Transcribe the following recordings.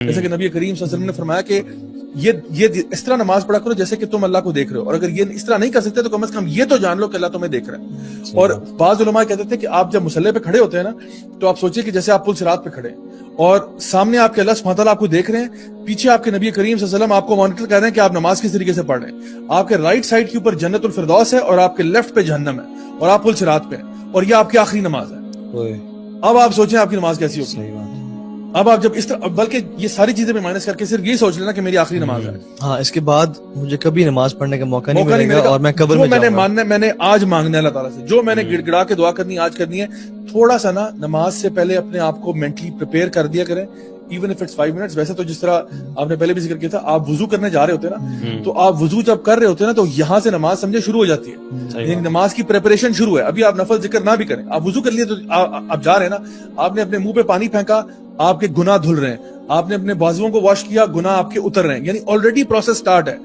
جیسے کہ نبی کریم صلی اللہ علیہ وسلم نے فرمایا کہ یہ اس طرح نماز پڑھا کرو جیسے کہ تم اللہ کو دیکھ رہے ہو، اور اگر یہ اس طرح نہیں کر سکتے تو کم از کم یہ تو جان لو کہ اللہ تمہیں دیکھ رہا ہے۔ اور بعض علماء کہتے تھے کہ آپ جب مصلی پہ کھڑے ہوتے ہیں نا تو آپ سوچیں کہ جیسے آپ پل صراط پہ کھڑے ہیں اور سامنے آپ کے اللہ سبحانہ تعالیٰ آپ کو دیکھ رہے ہیں، پیچھے آپ کے نبی کریم صلی اللہ علیہ وسلم آپ کو مانیٹر کر رہے ہیں کہ آپ نماز کس طریقے سے پڑھ رہے ہیں، آپ کے رائٹ سائڈ کے اوپر جنت الفردوس ہے اور آپ کے لیفٹ پہ جہنم ہے اور آپ پل صراط پہ ہیں اور یہ آپ کی آخری نماز ہے۔ اب آپ سوچیں آپ کی نماز کیسی ہوگی۔ اب آپ جب اس طرح، بلکہ یہ ساری چیزیں میں مائنس کر کے صرف یہ سوچ لینا کہ میری آخری نماز ہے، ہاں اس کے بعد مجھے کبھی نماز پڑھنے کا موقع نہیں ملے گا اور میں قبر میں جاؤں گا۔ میں نے آج مانگنا ہے اللہ تعالیٰ سے، جو میں نے گڑ گڑا کے دعا کرنی آج کرنی ہے، تھوڑا سا نا نماز سے پہلے اپنے آپ کو مینٹلی پریپیئر کر دیا کریں، ایون اف اٹس 5 منٹس۔ ویسے تو جس طرح آپ نے پہلے بھی ذکر کیا تھا، آپ وضو کرنے جا رہے ہوتے ہیں نا تو آپ وضو جب کر رہے ہوتے ہیں نا تو یہاں سے نماز سمجھے شروع ہو جاتی ہے، یعنی نماز کی پریپریشن شروع ہے۔ ابھی آپ نفل ذکر نہ بھی کریں، آپ وضو کر لیے تو آپ جا رہے ہیں نا، آپ نے اپنے منہ پہ پانی پھینکا، آپ کے گناہ دھل رہے ہیں، آپ نے اپنے بازوؤں کو واش کیا، گناہ آپ کے اتر رہے ہیں، یعنی آلریڈی پروسیس سٹارٹ ہے،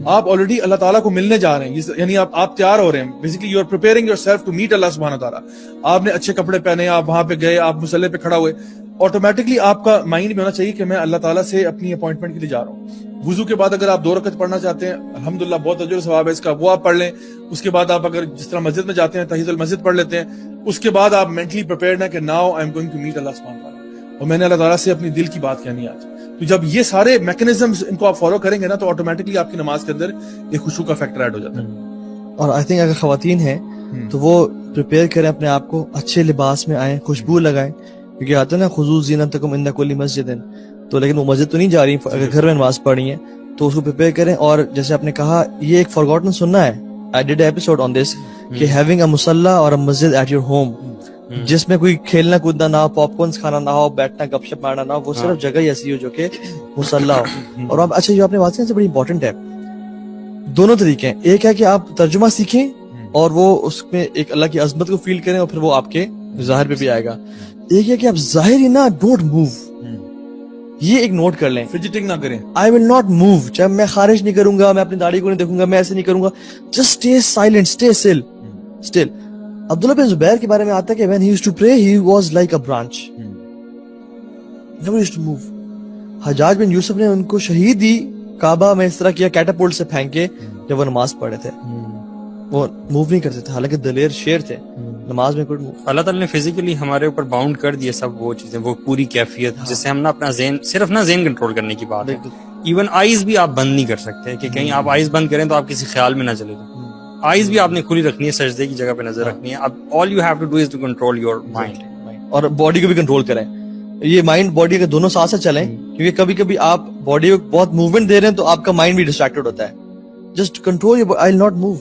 آپ آلریڈی اللہ تعالیٰ کو ملنے جا رہے ہیں، یعنی آپ تیار ہو رہے ہیں، basically you are preparing yourself to meet اللہ سبحانہ تعالیٰ۔ آپ نے اچھے کپڑے پہنے، آپ وہاں پہ گئے، آپ مصلی پہ کھڑا ہوئے، آٹومیٹکلی آپ کا مائنڈ بھی ہونا چاہیے کہ میں اللہ تعالیٰ سے اپنی اپوائنٹمنٹ کے لیے جا رہا ہوں۔ وضو کے بعد اگر آپ 2 رکعت پڑھنا چاہتے ہیں، الحمدللہ بہت اجر و ثواب ہے اس کا، وہ آپ پڑھ لیں۔ اس کے بعد آپ اگر جس طرح مسجد میں جاتے ہیں تحیۃ المسجد پڑھ لیتے ہیں، اس کے بعد آپ مینٹلی پریپیئرڈ ہیں کہ now I am going to meet اللہ سبحانہ تعالیٰ، اور میں نے اللہ تعالیٰ سے اپنی دل کی بات کہنی ہے آج۔ تو جب یہ سارے میکنزمز ان کو آپ فالو کریں گے نا تو آٹومیٹکلی آپ کی نماز کے اندر ایک خشوع کا فیکٹر ایڈ ہو جاتا ہے۔ اور آئی تھنک اگر خواتین ہیں تو وہ پریپیئر کریں اپنے آپ کو، اچھے لباس میں آئیں، خوشبو لگائیں، کیونکہ آتا ہے نا خذوا زینتکم عند کل مسجد، تو لیکن وہ مسجد تو نہیں جا رہی، اگر گھر میں نماز پڑھی ہے تو اس کو پریپیئر کریں۔ اور جیسے آپ نے کہا یہ ایک فارگوٹن سننا ہے، I did a episode on دس، کہ ہیونگ اے مصلی اور اے مسجد ایٹ یور ہوم، جس میں کوئی کھیلنا کودنا نہ ہو، پاپ کارنس کھانا نہ ہو، بیٹھنا گپ شپ مارنا نہ ہو، وہ صرف جگہ ہی ایسی ہو جو کہ مصلی ہو۔ اور اب اچھا جو آپ نے بات کی بڑی امپورٹنٹ ہے، دونوں طریقے ہیں، ایک ہے کہ آپ ترجمہ سیکھیں اور وہ اس میں ایک اللہ کی عظمت کو فیل کریں اور پھر وہ آپ کے ظاہر پہ بھی آئے گا، ایک ہے کہ آپ ظاہر ہی نہ ڈونٹ موو، یہ ایک نوٹ کر لیں، فجٹنگ نہ کریں، I will not move، جب میں خارج نہیں کروں گا، میں اپنی داڑھی کو نہیں دیکھوں گا، میں ایسے نہیں کروں گا، just stay silent، stay still۔ عبداللہ بن زبیر کے بارے میں آتا ہے کہ when he used to pray he was like a branch، never used to move۔ حجاج بن یوسف نے ان کو شہید دی، کعبہ میں اس طرح کیا کیٹاپولٹ سے پھینک کے جب وہ نماز پڑھے تھے، وہ موو نہیں کرتے تھے، حالانکہ دلیر شیر تھے، نماز میں کوئی اللہ تعالیٰ نے فزیکلی ہمارے اوپر باؤنڈ کر دیا سب وہ چیزیں، وہ پوری کیفیت جس سے ہم نا اپنا ذہن، صرف نا ذہن کنٹرول کرنے کی بات ہے، ایون آئیز بھی آپ بند نہیں کر سکتے کہ کہیں آپ آئیز بند کریں تو آپ کسی خیال میں نہ چلے جائیں، آئیز بھی آپ نے کھلی رکھنی ہے، سجدے کی جگہ پہ نظر رکھنی ہے، اب all you have to do is to control your mind, اور باڈی کو بھی کنٹرول کریں، یہ مائنڈ باڈی کے دونوں ساتھ ساتھ چلیں، کیونکہ کبھی کبھی آپ باڈی کو بہت موومنٹ دے رہے ہیں تو آپ کا مائنڈ بھی ڈسٹریکٹڈ ہوتا ہے، just control I will not move,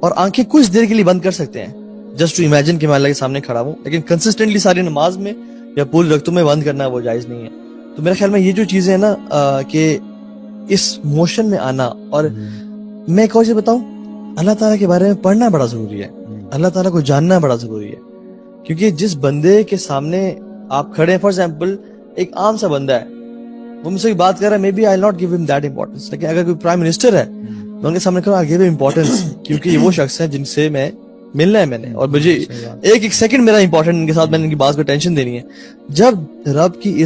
اور آنکھیں کچھ دیر کے لیے بند کر سکتے ہیں جسٹ ٹو امیجن کہ میں اللہ کے سامنے کھڑا ہوں، لیکن کنسسٹنٹلی ساری نماز میں یا پوری رکعتوں میں بند کرنا وہ جائز نہیں ہے۔ تو میرے خیال میں یہ جو چیزیں ہیں نا کہ اس موشن میں آنا، اور میں ایک اور چیز بتاؤں، اللہ تعالیٰ کے بارے میں پڑھنا بڑا ضروری ہے، اللہ تعالیٰ کو جاننا بڑا ضروری ہے، کیونکہ جس بندے کے سامنے آپ کھڑے ہیں، فار ایگزامپل ایک عام سا بندہ ہے، وہ مجھ سے بات کر رہا ہے، maybe I not give him that importance, لیکن اگر کوئی پرائم منسٹر ہے میں ان کے سامنے کہوں آئی گیو ہم امپورٹنس، کیونکہ یہ وہ شخص ہیں جن سے میں ملنا ہے، میں نے، اور مجھے ایک سیکنڈ میرا امپورٹنٹ ان کے ساتھ، میں نے ان کی بات کو ٹینشن دینی ہے۔ جب رب کی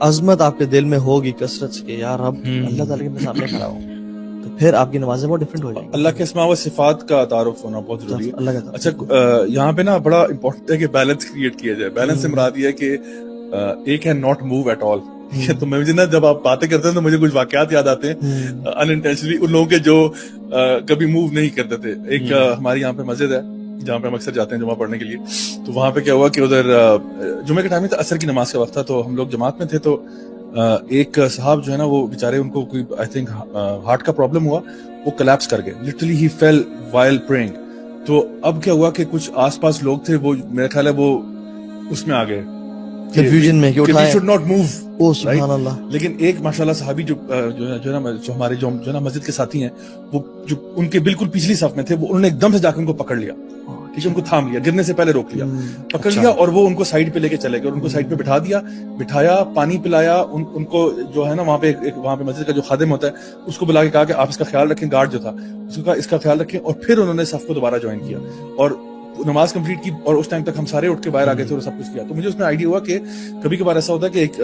عظمت آپ کے دل میں ہوگی کثرت سے کہ یار رب اللہ تعالیٰ کے سامنے کھڑا ہوں، تو پھر آپ کی نمازیں بہت ڈفرینٹ ہو جائیں گی۔ اللہ کے اسماء و صفات کا تعارف ہونا بہت ضروری ہے۔ اللہ کا اچھا یہاں پہ نا بڑا امپورٹنٹ ہے کہ بیلنس کریٹ کیا جائے۔ بیلنس سے مراد یہ ہے کہ ایک ہے ناٹ موو ایٹ آل، تو مجھے نا جب آپ باتیں کرتے ہیں تو مجھے کچھ واقعات یاد آتے ہیں انانٹینشنلی ان لوگوں کے جو کبھی موو نہیں کرتے تھے۔ ایک ہماری یہاں پہ مسجد ہے جہاں پہ ہم اکثر جاتے ہیں جمعہ پڑھنے کے لیے، تو وہاں پہ کیا ہوا کہ ادھر جمعے کے ٹائم میں عصر کی نماز کا وقت تھا، تو ہم لوگ جماعت میں تھے، تو ایک صاحب جو ہے نا وہ بیچارے ان کو کوئی آئی تھنک ہارٹ کا پرابلم ہوا، وہ کلیپس کر گئے، لٹرلی ہی فیل وائل پریئنگ۔ تو اب کیا ہوا کہ کچھ آس پاس لوگ تھے، وہ میرا خیال ہے وہ اس میں آ گئے کنفیوژن میں کہ we should not move، او سبحان اللہ۔ لیکن ایک ماشاءاللہ صحابی جو ہمارے جو ہے نا مسجد کے ساتھی ہیں، وہ جو ان کے بالکل پچھلی صف میں تھے، وہ انہوں نے ایک دم سے جا کے ان کو پکڑ لیا، ٹھیک ہے، ان کو تھام لیا، گرنے سے پہلے روک لیا، پکڑ لیا، اور وہ ان کو سائڈ پہ لے کے چلے گئے، اور ان کو سائڈ پہ بٹھا دیا، بٹھایا، پانی پلایا، ان کو جو ہے نا وہاں پہ مسجد کا جو خادم ہوتا ہے اس کو بلا کے کہا کہ آپ اس کا خیال رکھیں، گارڈ جو تھا اس کو کہا اس کا خیال رکھیں، اور پھر انہوں نے صف کو دوبارہ جوائن کیا اور نماز کمپلیٹ کی، اور اس ٹائم تک ہم سارے اٹھ کے باہر آ گئے تھے اور سب کچھ کیا۔ تو مجھے اس میں آئیڈیا ہوا کہ کبھی کبھار ایسا ہوتا ہے کہ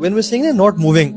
when we're saying not moving,